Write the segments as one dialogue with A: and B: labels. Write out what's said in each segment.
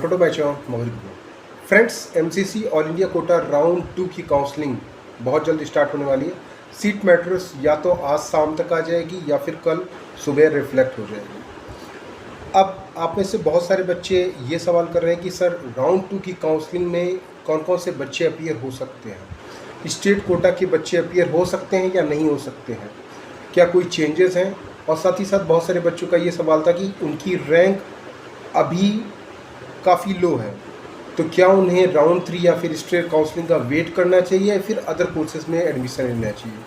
A: टोटो बैचाओ मगरिब को। Friends, MCC all India quota round 2 की काउंसलिंग बहुत जल्द स्टार्ट होने वाली है। सीट मैट्रिक्स या तो आज शाम तक आ जाएगी या फिर कल सुबह रिफ्लेक्ट हो जाएगी। अब आप में से बहुत सारे बच्चे ये सवाल कर रहे हैं कि सर राउंड 2 की काउंसलिंग में कौन कौन से बच्चे अपीयर हो सकते हैं, स्टेट कोटा के बच्चे अपीयर हो सकते हैं या नहीं हो सकते हैं, क्या कोई चेंजेस हैं। और साथ ही साथ बहुत सारे बच्चों का ये सवाल था कि उनकी रैंक अभी काफ़ी लो है, तो क्या उन्हें राउंड 3 या फिर स्टेट काउंसलिंग का वेट करना चाहिए या फिर अदर कोर्सेज में एडमिशन लेना चाहिए।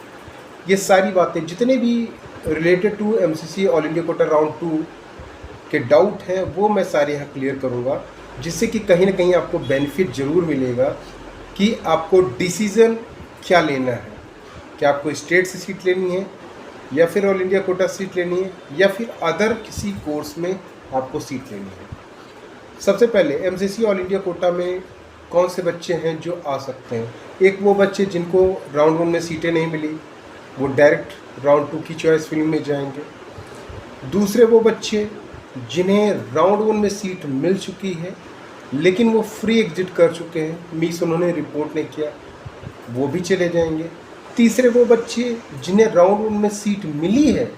A: ये सारी बातें जितने भी related to MCC all India quota round 2 के डाउट हैं वो मैं सारे यहाँ क्लियर करूँगा, जिससे कि कहीं ना कहीं आपको बेनिफिट ज़रूर मिलेगा कि आपको डिसीज़न क्या लेना है, क्या आपको स्टेट से सीट लेनी है या फिर ऑल इंडिया कोटा सीट लेनी है या फिर अदर किसी कोर्स में आपको सीट लेनी है। सबसे पहले एमसीसी ऑल इंडिया कोटा में कौन से बच्चे हैं जो आ सकते हैं। एक वो बच्चे जिनको राउंड 1 में सीटें नहीं मिली, वो डायरेक्ट राउंड 2 की चॉइस फिलिंग में जाएंगे। दूसरे वो बच्चे जिन्हें राउंड 1 में सीट मिल चुकी है लेकिन वो फ्री एग्जिट कर चुके हैं, मीन्स उन्होंने रिपोर्ट नहीं किया, वो भी चले जाएंगे। तीसरे वो बच्चे जिन्हें राउंड 1 में सीट मिली है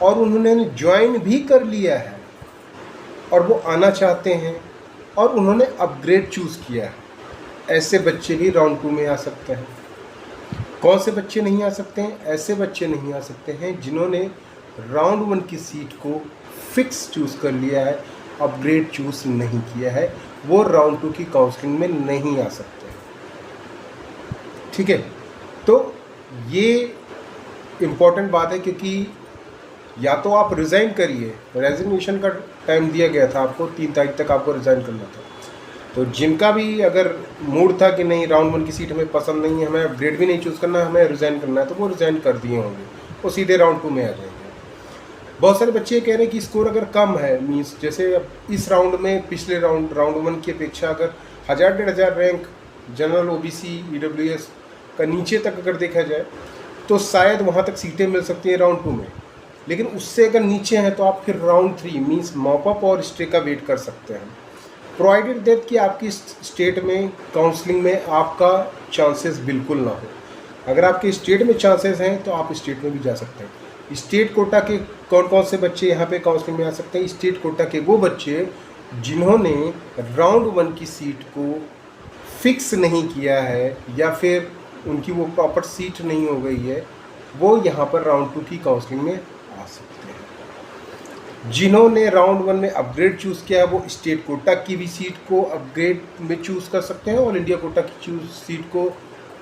A: और उन्होंने ज्वाइन भी कर लिया है और वो आना चाहते हैं और उन्होंने अपग्रेड चूज़ किया है, ऐसे बच्चे भी राउंड 2 में आ सकते हैं। कौन से बच्चे नहीं आ सकते हैं? ऐसे बच्चे नहीं आ सकते हैं जिन्होंने राउंड 1 की सीट को फिक्स चूज़ कर लिया है, अपग्रेड चूज़ नहीं किया है, वो राउंड 2 की काउंसलिंग में नहीं आ सकते। ठीक है, तो ये इम्पॉर्टेंट बात है क्योंकि या तो आप रिज़ाइन करिए, रेजिग्नेशन का टाइम दिया गया था आपको, 3 तारीख तक आपको रिज़ाइन करना था। तो जिनका भी अगर मूड था कि नहीं राउंड 1 की सीट हमें पसंद नहीं है, हमें अपग्रेड भी नहीं चूज़ करना है, हमें रिज़ाइन करना है, तो वो रिज़ाइन कर दिए होंगे, वो सीधे राउंड 2 में आ जाएंगे। बहुत सारे बच्चे कह रहे हैं कि स्कोर अगर कम है, मीन्स जैसे अब इस राउंड में पिछले राउंड 1 की अपेक्षा अगर 1000-1500 रैंक जनरल ओबीसी ईडब्ल्यूएस का नीचे तक अगर देखा जाए तो शायद वहाँ तक सीटें मिल सकती हैं राउंड 2 में, लेकिन उससे अगर नीचे हैं तो आप फिर राउंड 3 मीन्स मॉपअप और स्टे का वेट कर सकते हैं, प्रोवाइडेड दैट कि आपकी स्टेट में काउंसलिंग में आपका चांसेस बिल्कुल ना हो। अगर आपके स्टेट में चांसेस हैं तो आप स्टेट में भी जा सकते हैं। स्टेट कोटा के कौन कौन से बच्चे यहाँ पे काउंसलिंग में आ सकते हैं? स्टेट कोटा के वो बच्चे जिन्होंने राउंड 1 की सीट को फिक्स नहीं किया है या फिर उनकी वो प्रॉपर सीट नहीं हो गई है, वो यहाँ पर राउंड 2 की काउंसलिंग में आ सकते हैं। जिन्होंने राउंड 1 में अपग्रेड चूज़ किया है वो स्टेट कोटा की भी सीट को अपग्रेड में चूज़ कर सकते हैं और इंडिया कोटा की सीट को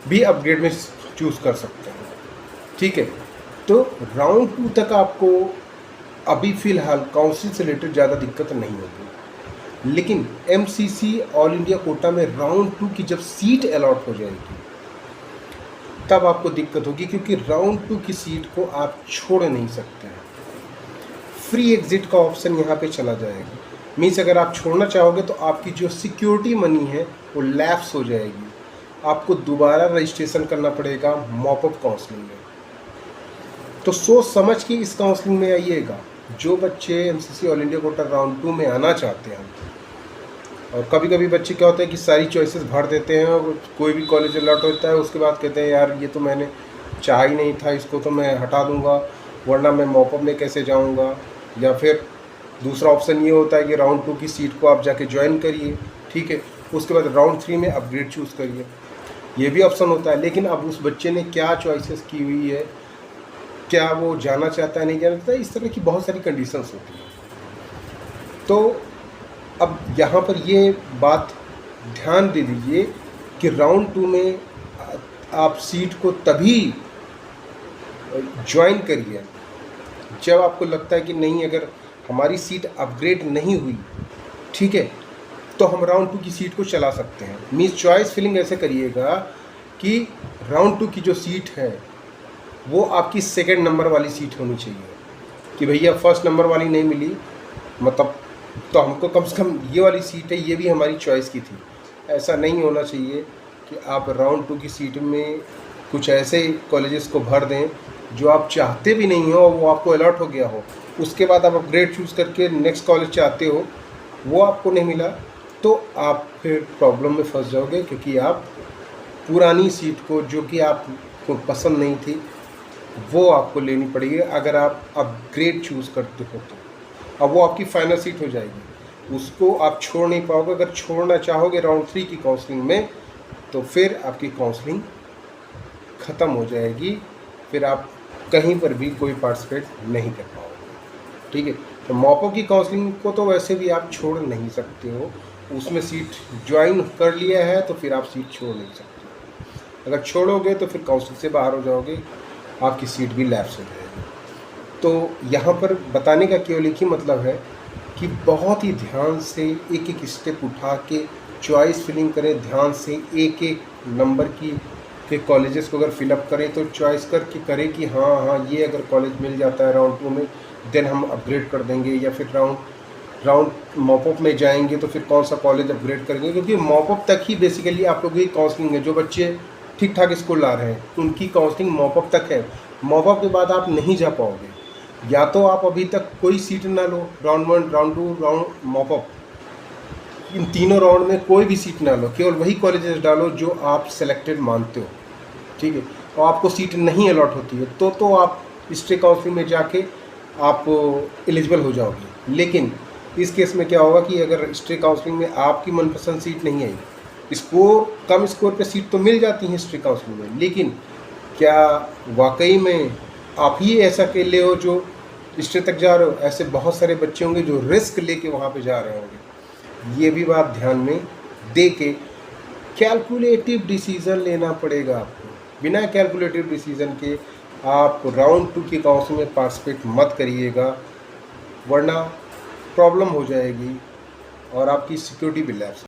A: भी अपग्रेड में चूज़ कर सकते हैं। ठीक है, तो राउंड 2 तक आपको अभी फ़िलहाल काउंसिल से रिलेटेड ज़्यादा दिक्कत नहीं होगी, लेकिन एमसीसी ऑल इंडिया कोटा में राउंड 2 की जब सीट अलॉट हो जाएगी तब आपको दिक्कत होगी, क्योंकि राउंड 2 की सीट को आप छोड़ नहीं सकते हैं। फ्री एग्जिट का ऑप्शन यहाँ पे चला जाएगा, मीन्स अगर आप छोड़ना चाहोगे तो आपकी जो सिक्योरिटी मनी है वो लैप्स हो जाएगी, आपको दोबारा रजिस्ट्रेशन करना पड़ेगा मॉपअप काउंसलिंग में। तो सोच समझ के इस काउंसलिंग में आइएगा जो बच्चे MCC all India quota round 2 में आना चाहते हैं। और कभी कभी बच्चे क्या होता है कि सारी चॉइसेस भर देते हैं और कोई भी कॉलेज अलॉट होता है उसके बाद कहते हैं यार ये तो मैंने चाहा ही नहीं था, इसको तो मैं हटा दूंगा वरना मैं मॉपअप में कैसे जाऊंगा। या फिर दूसरा ऑप्शन ये होता है कि राउंड 2 की सीट को आप जाके ज्वाइन करिए, ठीक है, उसके बाद राउंड 3 में अपग्रेड चूज़ करिए, ये भी ऑप्शन होता है। लेकिन अब उस बच्चे ने क्या चॉइसेस की हुई है, क्या वो जाना चाहता है नहीं जाना चाहता है, इस तरह की बहुत सारी कंडीशंस होती हैं। तो अब यहाँ पर ये बात ध्यान दे दीजिए कि राउंड 2 में आप सीट को तभी ज्वाइन करिए जब आपको लगता है कि नहीं अगर हमारी सीट अपग्रेड नहीं हुई, ठीक है, तो हम राउंड 2 की सीट को चला सकते हैं। मीन्स चॉइस फिलिंग ऐसे करिएगा कि राउंड 2 की जो सीट है वो आपकी सेकंड नंबर वाली सीट होनी चाहिए, कि भैया फर्स्ट नंबर वाली नहीं मिली मतलब तो हमको कम से कम ये वाली सीट है, ये भी हमारी चॉइस की थी। ऐसा नहीं होना चाहिए कि आप राउंड 2 की सीट में कुछ ऐसे कॉलेजेस को भर दें जो आप चाहते भी नहीं हो, वो आपको अलॉट हो गया हो, उसके बाद आप अपग्रेड चूज़ करके नेक्स्ट कॉलेज चाहते हो वो आपको नहीं मिला, तो आप फिर प्रॉब्लम में फंस जाओगे, क्योंकि आप पुरानी सीट को, जो कि आपको पसंद नहीं थी, वो आपको लेनी पड़ेगी अगर आप अपग्रेड चूज़ करते हो तो। अब वो आपकी फाइनल सीट हो जाएगी, उसको आप छोड़ नहीं पाओगे। अगर छोड़ना चाहोगे राउंड 3 की काउंसलिंग में, तो फिर आपकी काउंसलिंग ख़त्म हो जाएगी, फिर आप कहीं पर भी कोई पार्टिसिपेट नहीं कर पाओगे। ठीक है, तो मॉपअप की काउंसलिंग को तो वैसे भी आप छोड़ नहीं सकते हो, उसमें सीट ज्वाइन कर लिया है तो फिर आप सीट छोड़ नहीं सकते। अगर छोड़ोगे तो फिर काउंसलिंग से बाहर हो जाओगे, आपकी सीट भी लैप्स हो जाएगी। तो यहाँ पर बताने का केवल एक ही मतलब है कि बहुत ही ध्यान से एक एक स्टेप उठा के चॉइस फिलिंग करें, ध्यान से एक एक नंबर के कॉलेजेस को अगर फिलअप करें तो चॉइस करके करें कि हाँ ये अगर कॉलेज मिल जाता है राउंड 2 में, देन हम अपग्रेड कर देंगे, या फिर राउंड मॉपअप में जाएंगे तो फिर कौन सा कॉलेज अपग्रेड करेंगे। क्योंकि मॉपअप तक ही बेसिकली आप लोगों की काउंसलिंग है। जो बच्चे ठीक ठाक स्कोर ला रहे हैं उनकी काउंसलिंग मॉपअप तक है। मॉपअप के बाद आप नहीं जा पाओगे, या तो आप अभी तक कोई सीट ना लो, राउंड 1, राउंड 2, राउंड मॉपअप, इन तीनों राउंड में कोई भी सीट ना लो, केवल वही कॉलेजेस डालो जो आप सेलेक्टेड मानते हो। ठीक है, और आपको सीट नहीं अलॉट होती है तो आप स्ट्रेट काउंसलिंग में जाके आप एलिजिबल हो जाओगे। लेकिन इस केस में क्या होगा कि अगर स्ट्रेट काउंसलिंग में आपकी मनपसंद सीट नहीं आई, कम स्कोर पे सीट तो मिल जाती है स्ट्रेट काउंसलिंग में, लेकिन क्या वाकई में आप ही ऐसा अकेले हो जो स्ट्रेट तक जा रहे हो? ऐसे बहुत सारे बच्चे होंगे जो रिस्क लेके वहाँ पे जा रहे होंगे। ये भी बात ध्यान में दे के कैलकुलेटिव डिसीज़न लेना पड़ेगा आपको। बिना कैलकुलेटिव डिसीज़न के आप राउंड 2 की काउंसलिंग में पार्टिसिपेट मत करिएगा, वरना प्रॉब्लम हो जाएगी और आपकी सिक्योरिटी भी लैप्स